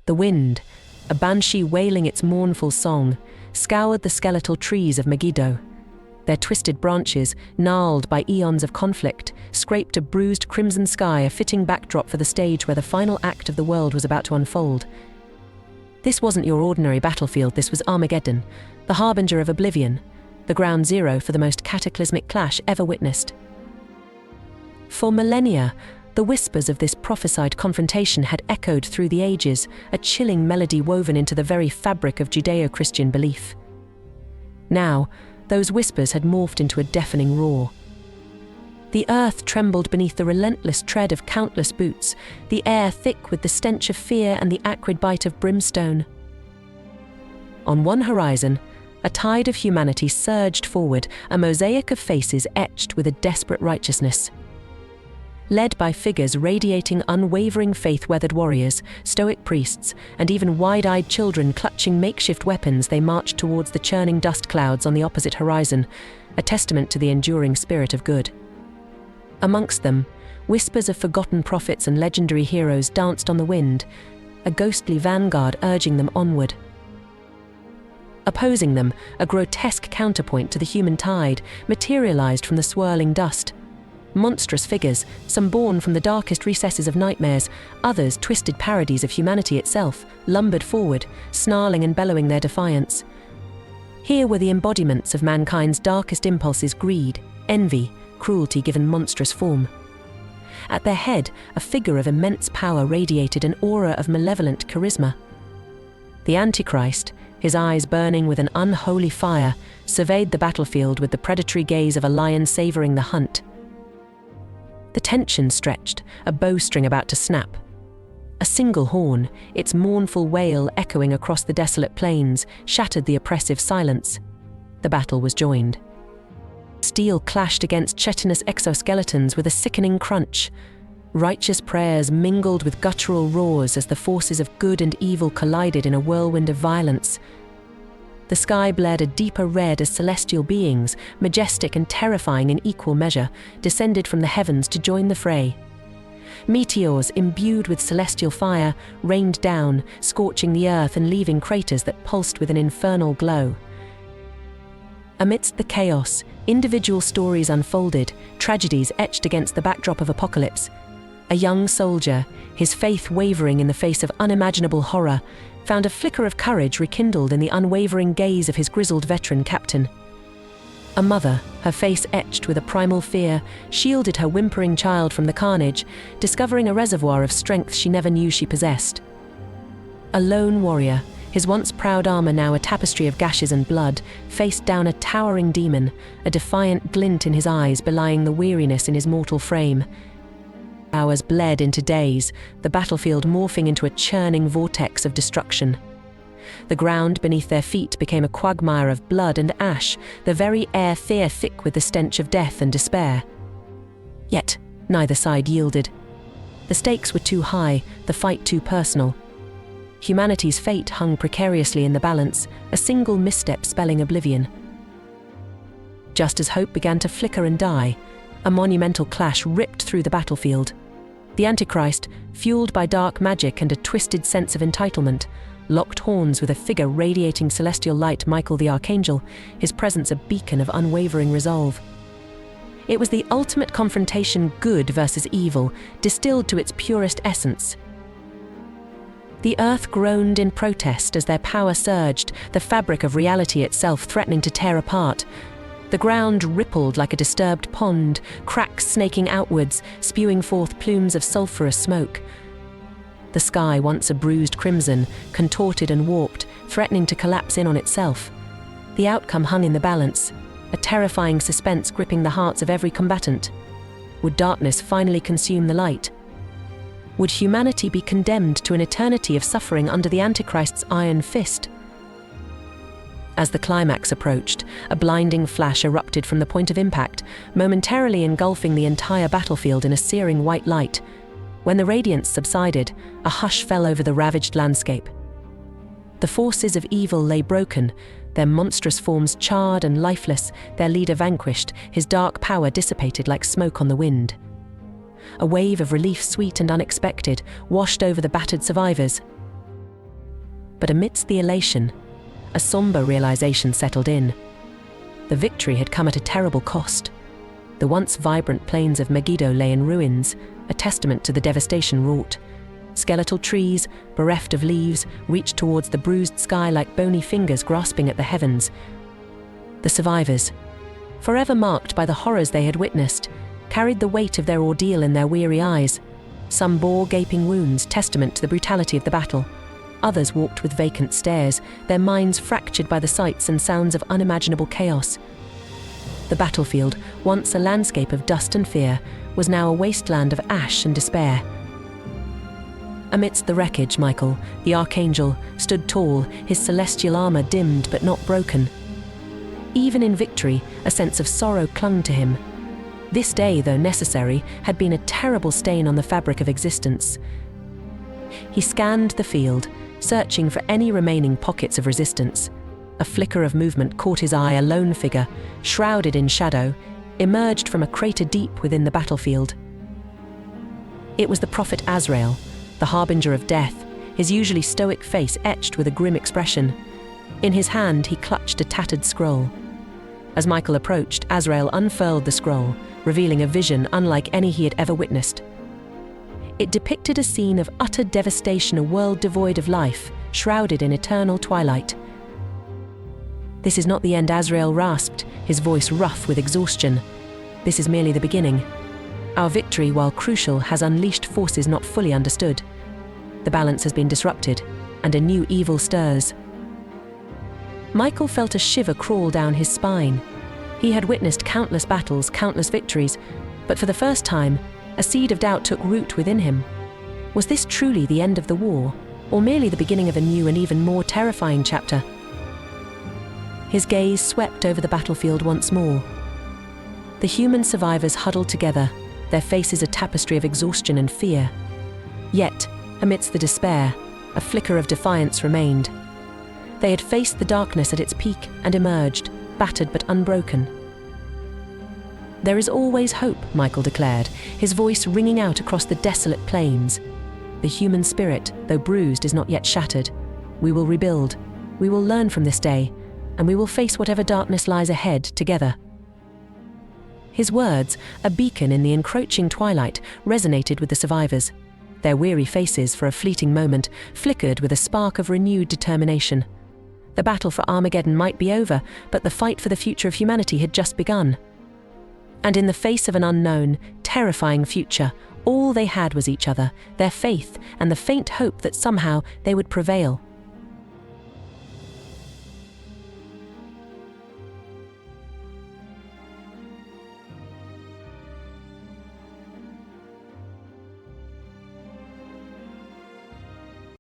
The wind, a banshee wailing its mournful song, scoured the skeletal trees of Megiddo. Their twisted branches, gnarled by eons of conflict, scraped a bruised crimson sky, a fitting backdrop for the stage where the final act of the world was about to unfold. This wasn't your ordinary battlefield, this was Armageddon, the harbinger of oblivion, the ground zero for the most cataclysmic clash ever witnessed. For millennia, the whispers of this prophesied confrontation had echoed through the ages, a chilling melody woven into the very fabric of Judeo-Christian belief. Now, those whispers had morphed into a deafening roar. The earth trembled beneath the relentless tread of countless boots, the air thick with the stench of fear and the acrid bite of brimstone. On one horizon, a tide of humanity surged forward, a mosaic of faces etched with a desperate righteousness. Led by figures radiating unwavering faith-weathered warriors, stoic priests, and even wide-eyed children clutching makeshift weapons, they marched towards the churning dust clouds on the opposite horizon, a testament to the enduring spirit of good. Amongst them, whispers of forgotten prophets and legendary heroes danced on the wind, a ghostly vanguard urging them onward. Opposing them, a grotesque counterpoint to the human tide materialized from the swirling dust. Monstrous figures, some born from the darkest recesses of nightmares, others twisted parodies of humanity itself, lumbered forward, snarling and bellowing their defiance. Here were the embodiments of mankind's darkest impulses: greed, envy, cruelty given monstrous form. At their head, a figure of immense power radiated an aura of malevolent charisma. The Antichrist, his eyes burning with an unholy fire, surveyed the battlefield with the predatory gaze of a lion savoring the hunt. The tension stretched, a bowstring about to snap. A single horn, its mournful wail echoing across the desolate plains, shattered the oppressive silence. The battle was joined. Steel clashed against chitinous exoskeletons with a sickening crunch. Righteous prayers mingled with guttural roars as the forces of good and evil collided in a whirlwind of violence. The sky bled a deeper red as celestial beings, majestic and terrifying in equal measure, descended from the heavens to join the fray. Meteors, imbued with celestial fire, rained down, scorching the earth and leaving craters that pulsed with an infernal glow. Amidst the chaos, individual stories unfolded, tragedies etched against the backdrop of apocalypse. A young soldier, his faith wavering in the face of unimaginable horror, found a flicker of courage rekindled in the unwavering gaze of his grizzled veteran captain. A mother, her face etched with a primal fear, shielded her whimpering child from the carnage, discovering a reservoir of strength she never knew she possessed. A lone warrior, his once proud armor now a tapestry of gashes and blood, faced down a towering demon, a defiant glint in his eyes belying the weariness in his mortal frame. Hours bled into days, the battlefield morphing into a churning vortex of destruction. The ground beneath their feet became a quagmire of blood and ash, the very air thick with the stench of death and despair. Yet, neither side yielded. The stakes were too high, the fight too personal. Humanity's fate hung precariously in the balance, a single misstep spelling oblivion. Just as hope began to flicker and die, a monumental clash ripped through the battlefield. The Antichrist, fueled by dark magic and a twisted sense of entitlement, locked horns with a figure radiating celestial light, Michael the Archangel, his presence a beacon of unwavering resolve. It was the ultimate confrontation, good versus evil, distilled to its purest essence. The earth groaned in protest as their power surged, the fabric of reality itself threatening to tear apart. The ground rippled like a disturbed pond, cracks snaking outwards, spewing forth plumes of sulphurous smoke. The sky, once a bruised crimson, contorted and warped, threatening to collapse in on itself. The outcome hung in the balance, a terrifying suspense gripping the hearts of every combatant. Would darkness finally consume the light? Would humanity be condemned to an eternity of suffering under the Antichrist's iron fist? As the climax approached, a blinding flash erupted from the point of impact, momentarily engulfing the entire battlefield in a searing white light. When the radiance subsided, a hush fell over the ravaged landscape. The forces of evil lay broken, their monstrous forms charred and lifeless, their leader vanquished, his dark power dissipated like smoke on the wind. A wave of relief, sweet and unexpected, washed over the battered survivors. But amidst the elation, a somber realization settled in. The victory had come at a terrible cost. The once vibrant plains of Megiddo lay in ruins, a testament to the devastation wrought. Skeletal trees, bereft of leaves, reached towards the bruised sky like bony fingers grasping at the heavens. The survivors, forever marked by the horrors they had witnessed, carried the weight of their ordeal in their weary eyes. Some bore gaping wounds, testament to the brutality of the battle. Others walked with vacant stares, their minds fractured by the sights and sounds of unimaginable chaos. The battlefield, once a landscape of dust and fear, was now a wasteland of ash and despair. Amidst the wreckage, Michael, the archangel, stood tall, his celestial armor dimmed but not broken. Even in victory, a sense of sorrow clung to him. This day, though necessary, had been a terrible stain on the fabric of existence. He scanned the field, searching for any remaining pockets of resistance. A flicker of movement caught his eye. A lone figure, shrouded in shadow, emerged from a crater deep within the battlefield. It was the prophet Azrael, the harbinger of death, his usually stoic face etched with a grim expression. In his hand, he clutched a tattered scroll. As Michael approached, Azrael unfurled the scroll, revealing a vision unlike any he had ever witnessed. It depicted a scene of utter devastation, a world devoid of life, shrouded in eternal twilight. "This is not the end," Azrael rasped, his voice rough with exhaustion. "This is merely the beginning. Our victory, while crucial, has unleashed forces not fully understood. The balance has been disrupted, and a new evil stirs." Michael felt a shiver crawl down his spine. He had witnessed countless battles, countless victories, but for the first time, a seed of doubt took root within him. Was this truly the end of the war, or merely the beginning of a new and even more terrifying chapter? His gaze swept over the battlefield once more. The human survivors huddled together, their faces a tapestry of exhaustion and fear. Yet, amidst the despair, a flicker of defiance remained. They had faced the darkness at its peak and emerged, battered but unbroken. "There is always hope," Michael declared, his voice ringing out across the desolate plains. "The human spirit, though bruised, is not yet shattered. We will rebuild. We will learn from this day, and we will face whatever darkness lies ahead together." His words, a beacon in the encroaching twilight, resonated with the survivors. Their weary faces, for a fleeting moment, flickered with a spark of renewed determination. The battle for Armageddon might be over, but the fight for the future of humanity had just begun. And in the face of an unknown, terrifying future, all they had was each other, their faith, and the faint hope that somehow they would prevail.